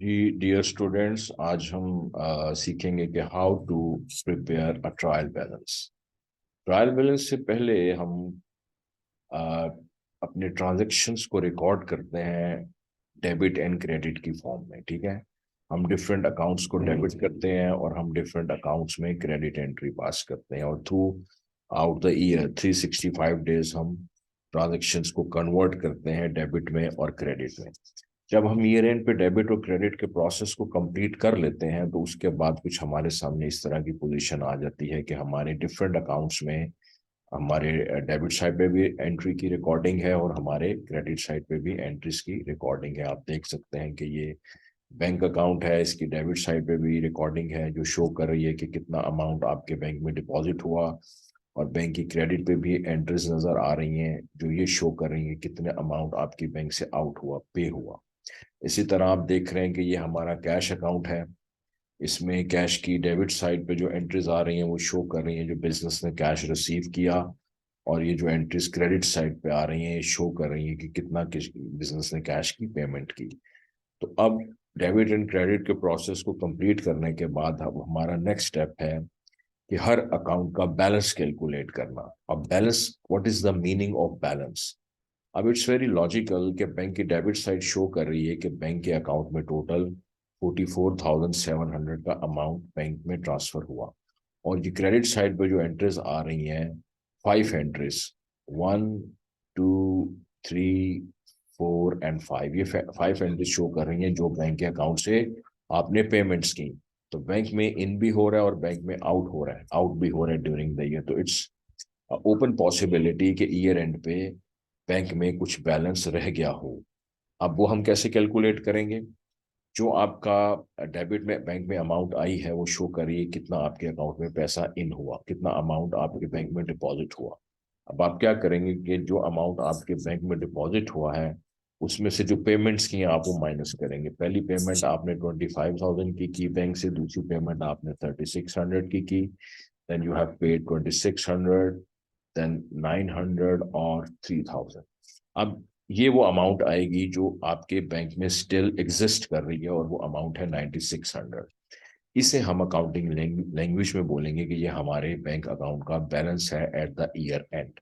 जी dear students, आज हम सीखेंगे कि how to prepare a trial balance. Trial balance से पहले हम अ, अपने ट्रांजैक्शंस को रिकॉर्ड करते हैं डेबिट एंड क्रेडिट की फॉर्म में। ठीक है, हम डिफरेंट अकाउंट्स को डेबिट करते हैं और हम डिफरेंट अकाउंट्स में क्रेडिट एंट्री पास करते हैं, और through out the year 365 days हम ट्रांजैक्शंस को कन्वर्ट करते हैं डेबिट में और क्रेडिट में। जब हम ईयर एंड पे डेबिट और क्रेडिट के प्रोसेस को कंप्लीट कर लेते हैं तो उसके बाद कुछ हमारे सामने इस तरह की पोजीशन आ जाती है कि हमारे डिफरेंट अकाउंट्स में हमारे डेबिट साइड पे भी एंट्री की रिकॉर्डिंग है और हमारे क्रेडिट साइड पे भी एंट्रीज की रिकॉर्डिंग है। आप देख सकते हैं कि ये बैंक अकाउंट है, इसकी डेबिट साइड पे भी रिकॉर्डिंग है जो शो कर रही है कि कितना अमाउंट आपके बैंक में डिपॉजिट हुआ, और बैंक की क्रेडिट पे भी एंट्रीज नजर आ रही हैं जो ये शो कर रही है कितने अमाउंट आपकी बैंक से आउट हुआ, पे हुआ। इसी तरह आप देख रहे हैं कि ये हमारा कैश अकाउंट है, इसमें कैश की डेबिट साइड पे जो एंट्रीज आ रही हैं वो शो कर रही हैं जो बिजनेस ने कैश रिसीव किया, और ये जो एंट्रीज क्रेडिट साइड पे आ रही हैं ये शो कर रही हैं कि कितना बिजनेस ने कैश की पेमेंट की। तो अब डेबिट एंड क्रेडिट के प्रोसेस को कंप्लीट करने के बाद अब हमारा नेक्स्ट स्टेप है कि हर अकाउंट का बैलेंस कैलकुलेट करना। अब balance, what is the meaning of balance? अब इट्स वेरी लॉजिकल कि बैंक की डेबिट साइड शो कर रही है कि बैंक के अकाउंट में टोटल 44,700 का अमाउंट बैंक में ट्रांसफर हुआ, और ये क्रेडिट साइड पे जो एंट्रीज आ रही हैं, 5 एंट्रीज, 1, 2, 3, 4 एंड 5, ये 5 एंट्रीज शो कर रही हैं जो बैंक के अकाउंट से आपने पेमेंट्स की। तो बैंक में इन भी हो रहा है और बैंक में आउट हो रहा है, आउट भी हो रहा है ड्यूरिंग द ईयर। तो इट्स ओपन पॉसिबिलिटी कि ईयर एंड पे बैंक में कुछ बैलेंस रह गया हो। अब वो हम कैसे कैलकुलेट करेंगे? जो आपका डेबिट में बैंक में अमाउंट आई है वो शो करिए कितना आपके अकाउंट में पैसा इन हुआ, कितना अमाउंट आपके बैंक में डिपॉजिट हुआ। अब आप क्या करेंगे कि जो अमाउंट आपके बैंक में डिपॉजिट हुआ है उसमें से जो पेमेंट्स की हैं आप वो माइनस करेंगे। पहली पेमेंट आपने 25,000 की बैंक से, दूसरी पेमेंट आपने 3600 की। Then you have paid 2600, then 900 और 3000। अब ये वो अमाउंट आएगी जो आपके बैंक में स्टिल एग्जिस्ट कर रही है, और वो अमाउंट है 9600। इसे हम अकाउंटिंग लैंग्वेज में बोलेंगे कि ये हमारे बैंक अकाउंट का बैलेंस है एट द ईयर एंड।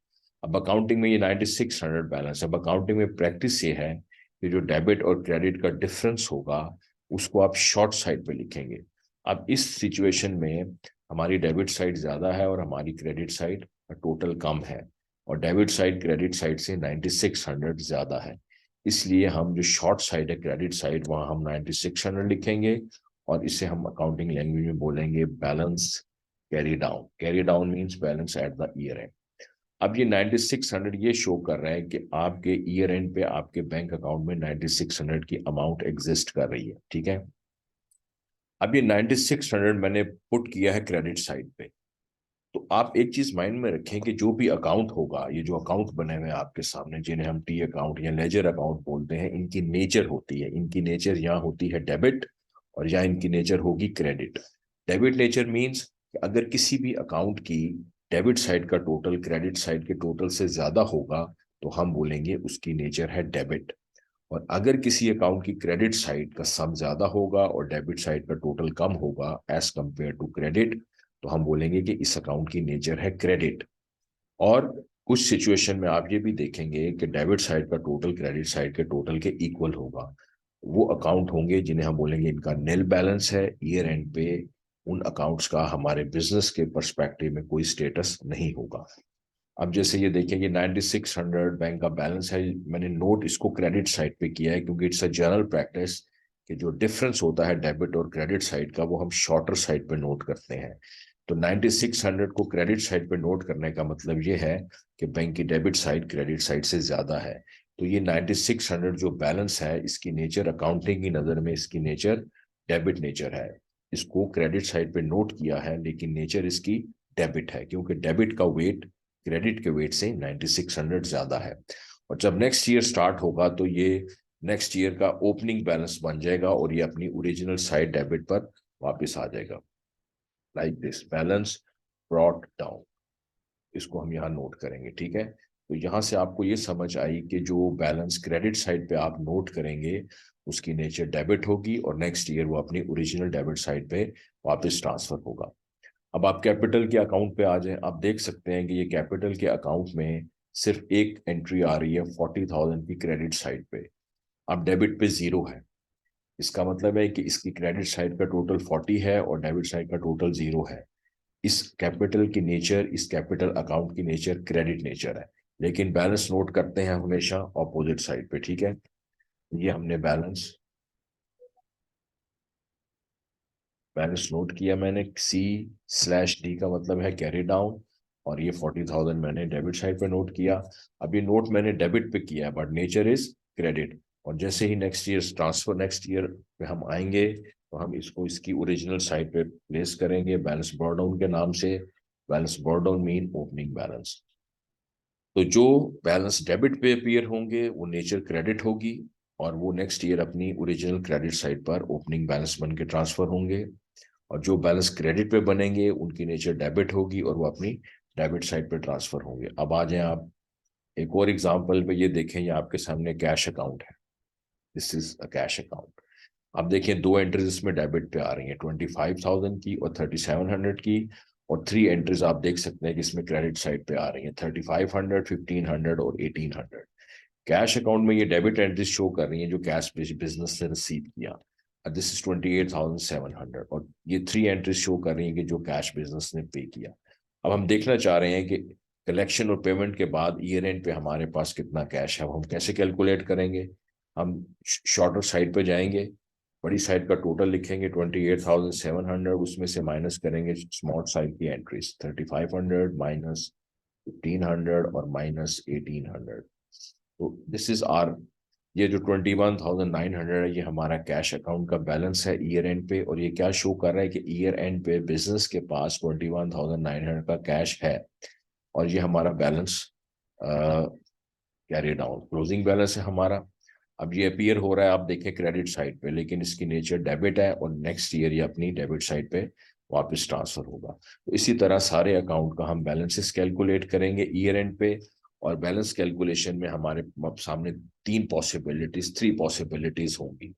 अब अकाउंटिंग में ये 9600 बैलेंस। अब अकाउंटिंग में प्रैक्टिस ये है कि जो डेबिट और क्रेडिट का डिफरेंस होगा उसको आप शॉर्ट साइड पे लिखेंगे। अब इस सिचुएशन में हमारी डेबिट साइड ज्यादा है और हमारी क्रेडिट साइड टोटल कम है, और डेबिट साइड क्रेडिट साइड से 9600 ज्यादा है। इसलिए हम जो शॉर्ट साइड है क्रेडिट साइड, वहां हम 9600 लिखेंगे, और इसे हम अकाउंटिंग लैंग्वेज में बोलेंगे balance carry down. Carry down means balance at the year and. अब ये 9600 ये शो कर रहा है कि आपके ईयर एंड पे आपके बैंक अकाउंट में 9600 की अमाउंट एग्जिस्ट कर रही है। ठीक है, अब ये 9600 मैंने पुट किया है क्रेडिट साइड पे। तो आप एक चीज माइंड में रखें कि जो भी अकाउंट होगा, ये जो अकाउंट बने हुए हैं आपके सामने जिन्हें हम टी अकाउंट या लेजर अकाउंट बोलते हैं, इनकी नेचर होती है, इनकी नेचर यहाँ होती है डेबिट, और यहाँ इनकी नेचर होगी क्रेडिट। डेबिट नेचर मीन्स अगर किसी भी अकाउंट की डेबिट साइड का टोटल क्रेडिट साइड के टोटल से ज्यादा होगा तो हम बोलेंगे उसकी नेचर है डेबिट। और अगर किसी अकाउंट की क्रेडिट साइड का सम ज्यादा होगा और डेबिट साइड का टोटल कम होगा एज कंपेयर टू क्रेडिट, तो हम बोलेंगे कि इस अकाउंट की नेचर है क्रेडिट। और कुछ सिचुएशन में आप ये भी देखेंगे कि डेबिट साइड का टोटल क्रेडिट साइड के टोटल के इक्वल होगा। वो अकाउंट होंगे जिन्हें हम बोलेंगे इनका नील बैलेंस है। ईयर एंड पे उन अकाउंट्स का हमारे बिजनेस के पर्सपेक्टिव में कोई स्टेटस नहीं होगा। अब जैसे ये देखिए, ये 9600 बैंक का बैलेंस है। मैंने नोट इसको क्रेडिट साइड पे किया है क्योंकि इट्स अ जनरल प्रैक्टिस कि जो डिफरेंस होता है डेबिट और क्रेडिट साइड का वो हम शॉर्टर साइड पे नोट करते हैं। तो 9600 को क्रेडिट साइड पे नोट करने का मतलब ये है कि बैंक की डेबिट साइड क्रेडिट साइड से ज्यादा है। तो ये 9600 जो बैलेंस है इसकी नेचर अकाउंटिंग की नजर में इसकी नेचर डेबिट नेचर है। इसको क्रेडिट साइड पे नोट किया है लेकिन नेचर इसकी डेबिट है, क्योंकि डेबिट का वेट क्रेडिट के वेट से 9600 ज्यादा है। और जब नेक्स्ट ईयर स्टार्ट होगा तो ये नेक्स्ट ईयर का ओपनिंग बैलेंस बन जाएगा और ये अपनी ओरिजिनल साइड डेबिट पर वापस आ जाएगा, like this balance brought down. इसको हम यहाँ नोट करेंगे। ठीक है, तो यहाँ से आपको ये समझ आई कि जो बैलेंस क्रेडिट साइड पे आप नोट करेंगे उसकी नेचर डेबिट होगी और नेक्स्ट ईयर वो अपनी ओरिजिनल डेबिट साइड पे वापस ट्रांसफर होगा। अब आप कैपिटल के अकाउंट पे आ जाएं, आप देख सकते हैं कि ये कैपिटल के अकाउंट में सिर्फ एक एंट्री आ रही है 40,000 की क्रेडिट साइड पे। अब डेबिट पे जीरो है, इसका मतलब है कि इसकी क्रेडिट साइड का टोटल 40 है और डेबिट साइड का टोटल जीरो है। इस कैपिटल की नेचर, इस कैपिटल अकाउंट की नेचर क्रेडिट नेचर है, लेकिन बैलेंस नोट करते हैं हमेशा ऑपोजिट साइड पे। ठीक है, ये हमने बैलेंस बैलेंस नोट किया मैंने, C/D का मतलब है कैरी डाउन, और ये 40,000 मैंने डेबिट साइड पे नोट किया। अब ये नोट मैंने डेबिट पे किया बट नेचर इज क्रेडिट, और जैसे ही नेक्स्ट ईयर पे हम आएंगे तो हम इसको इसकी ओरिजिनल साइड पे प्लेस करेंगे बैलेंस ब्रॉट डाउन के नाम से। Balance brought down mean opening balance. तो जो बैलेंस डेबिट पे अपीयर होंगे वो नेचर क्रेडिट होगी, और वो नेक्स्ट ईयर अपनी ओरिजिनल क्रेडिट साइड पर ओपनिंग बैलेंस बन के ट्रांसफर होंगे। और जो बैलेंस क्रेडिट पे बनेंगे उनकी नेचर डेबिट होगी और वो अपनी डेबिट साइड पे ट्रांसफर होंगे। अब आ जाए आप एक और एग्जांपल पे, ये देखें, ये आपके सामने कैश अकाउंट है। This is a cash account. अब देखिए दो एंट्रीज इसमें डेबिट पे आ रही हैं, 25,000 की और 3700 की, और थ्री एंट्रीज आप देख सकते हैं कि इसमें क्रेडिट साइड पे आ रही हैं, 3500, 1500 और 1800। कैश अकाउंट में ये डेबिट एंट्रीज शो कर रही हैं जो कैश बिजनेस से रिसीव किया, दिस इज 28,700, और ये थ्री एंट्रीज शो कर रही हैं कि जो कैश बिजनेस ने पे किया। अब हम देखना चाह रहे हैं कि कलेक्शन और पेमेंट के बाद ईयर एंड पे हमारे पास कितना कैश है। हम कैसे कैलकुलेट करेंगे? हम शॉर्टर साइड पे जाएंगे, बड़ी साइड का टोटल लिखेंगे 28,700, उसमें से माइनस करेंगे स्मॉल साइड की एंट्रीज 3500 माइनस 1500 और माइनस 1800। तो दिस इज आर, ये जो 21,900 है ये हमारा कैश अकाउंट का बैलेंस है ईयर एंड पे, और ये क्या शो कर रहा है कि ईयर एंड पे बिजनेस के पास 21,900 का कैश है, और ये हमारा balance carry down closing balance है हमारा। अब ये अपीयर हो रहा है आप देखें क्रेडिट साइड पे, लेकिन इसकी नेचर डेबिट है और नेक्स्ट ईयर ये अपनी डेबिट साइड पे वापस ट्रांसफर होगा। तो इसी तरह सारे अकाउंट का हम बैलेंसेस कैलकुलेट करेंगे ईयर एंड पे, और बैलेंस कैलकुलेशन में हमारे सामने थ्री पॉसिबिलिटीज होंगी।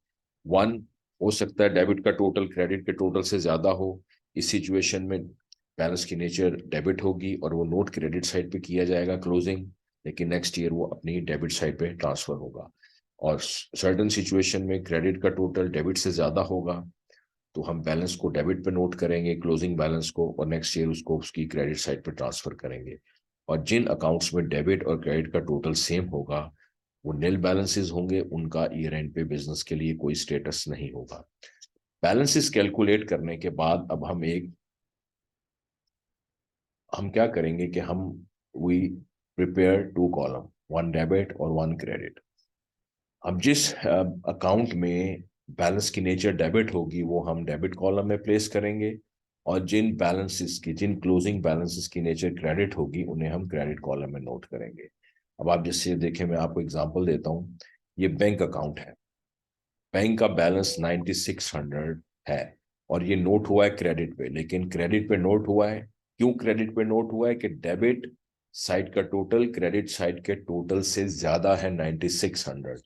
वन, हो सकता है डेबिट का टोटल क्रेडिट के टोटल से ज्यादा हो। इस सिचुएशन में बैलेंस की नेचर डेबिट होगी और वो नोट क्रेडिट साइड पे किया जाएगा क्लोजिंग, लेकिन नेक्स्ट ईयर वो अपनी डेबिट साइड पे ट्रांसफर होगा। और सर्टन सिचुएशन में क्रेडिट का टोटल डेबिट से ज्यादा होगा तो हम बैलेंस को डेबिट पे नोट करेंगे क्लोजिंग बैलेंस को, और नेक्स्ट ईयर उसको उसकी क्रेडिट साइड पे ट्रांसफर करेंगे। और जिन अकाउंट्स में डेबिट और क्रेडिट का टोटल सेम होगा वो नील बैलेंसेस होंगे, उनका ईयर एंड पे बिजनेस के लिए कोई स्टेटस नहीं होगा। बैलेंसेस कैलकुलेट करने के बाद अब हम क्या करेंगे कि हम we prepare two column, one debit और वन क्रेडिट। अब जिस अकाउंट में बैलेंस की नेचर डेबिट होगी वो हम डेबिट कॉलम में प्लेस करेंगे, और जिन क्लोजिंग बैलेंसेस की नेचर क्रेडिट होगी उन्हें हम क्रेडिट कॉलम में नोट करेंगे। अब आप जैसे देखें, मैं आपको एग्जांपल देता हूँ। ये बैंक अकाउंट है, बैंक का बैलेंस 9600 है, और ये नोट हुआ है क्रेडिट पे, लेकिन क्रेडिट पे नोट हुआ है, क्यों क्रेडिट पे नोट हुआ है कि डेबिट साइड का टोटल क्रेडिट साइड के टोटल से ज्यादा है 9600।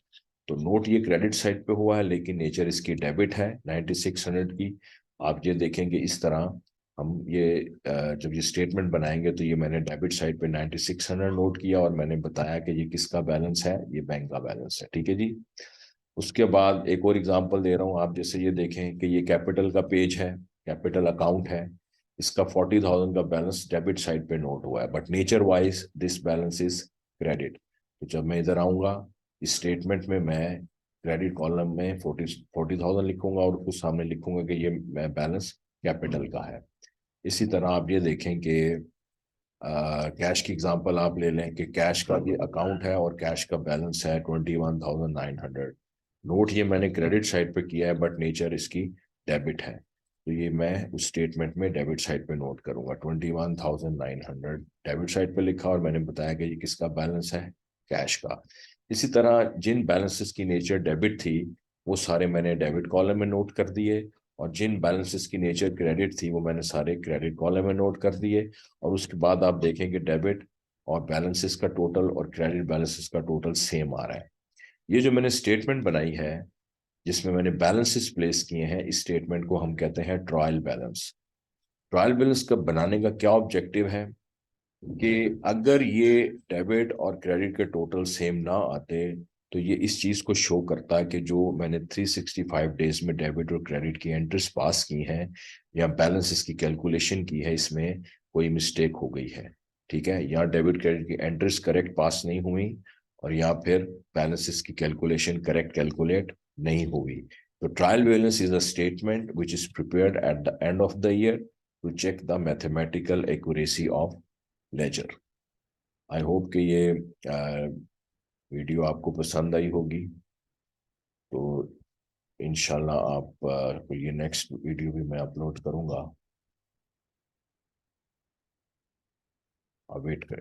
तो नोट ये क्रेडिट साइड पे हुआ है लेकिन नेचर इसकी डेबिट है 9600 की। आप ये देखेंगे इस तरह हम ये जब ये स्टेटमेंट बनाएंगे तो ये मैंने डेबिट साइड पे 9600 नोट किया, और मैंने बताया कि ये किसका बैलेंस है, ये बैंक का बैलेंस है। ठीक है जी। उसके बाद एक और एग्जांपल दे रहा हूँ, आप जैसे ये देखें कि ये कैपिटल का पेज है, कैपिटल अकाउंट है, इसका 40,000 का बैलेंस डेबिट साइड पे नोट हुआ है, but nature wise this balance is credit. तो जब मैं इधर आऊंगा इस स्टेटमेंट में मैं क्रेडिट कॉलम में 40,000 लिखूंगा और कुछ सामने लिखूंगा कि ये बैलेंस कैपिटल का है। इसी तरह आप ये देखें कि कैश की एग्जांपल आप ले लें कि कैश का ये अकाउंट है और कैश का बैलेंस है 21,900। नोट ये मैंने क्रेडिट साइड पे किया है बट नेचर इसकी डेबिट है, तो ये मैं उस स्टेटमेंट में डेबिट साइड पे नोट करूंगा। 21,900 डेबिट साइड पे लिखा और मैंने बताया कि ये किसका बैलेंस है, कैश का। इसी तरह जिन बैलेंसेस की नेचर डेबिट थी वो सारे मैंने डेबिट कॉलम में नोट कर दिए, और जिन बैलेंसेस की नेचर क्रेडिट थी वो मैंने सारे क्रेडिट कॉलम में नोट कर दिए। और उसके बाद आप देखेंगे डेबिट और बैलेंसेस का टोटल और क्रेडिट बैलेंसेस का टोटल सेम आ रहा है। ये जो मैंने स्टेटमेंट बनाई है जिसमें मैंने बैलेंसेस प्लेस किए हैं, इस स्टेटमेंट को हम कहते हैं ट्रायल बैलेंस। ट्रायल बैलेंस का बनाने का क्या ऑब्जेक्टिव है कि अगर ये डेबिट और क्रेडिट के टोटल सेम ना आते तो ये इस चीज को शो करता है कि जो मैंने 365 डेज में डेबिट और क्रेडिट की एंट्रीज पास की हैं या बैलेंसेस की कैलकुलेशन की है, इसमें कोई मिस्टेक हो गई है। ठीक है, या डेबिट क्रेडिट की एंट्रीज करेक्ट पास नहीं हुई और या फिर बैलेंसेस की कैलकुलेशन करेक्ट कैलकुलेट नहीं हुई। तो trial balance is a statement which is prepared at the end of the year to check the mathematical accuracy of ledger. I hope कि ये वीडियो आपको पसंद आई होगी। तो इंशाल्लाह आप ये नेक्स्ट वीडियो भी मैं अपलोड करूंगा, आप वेट करें।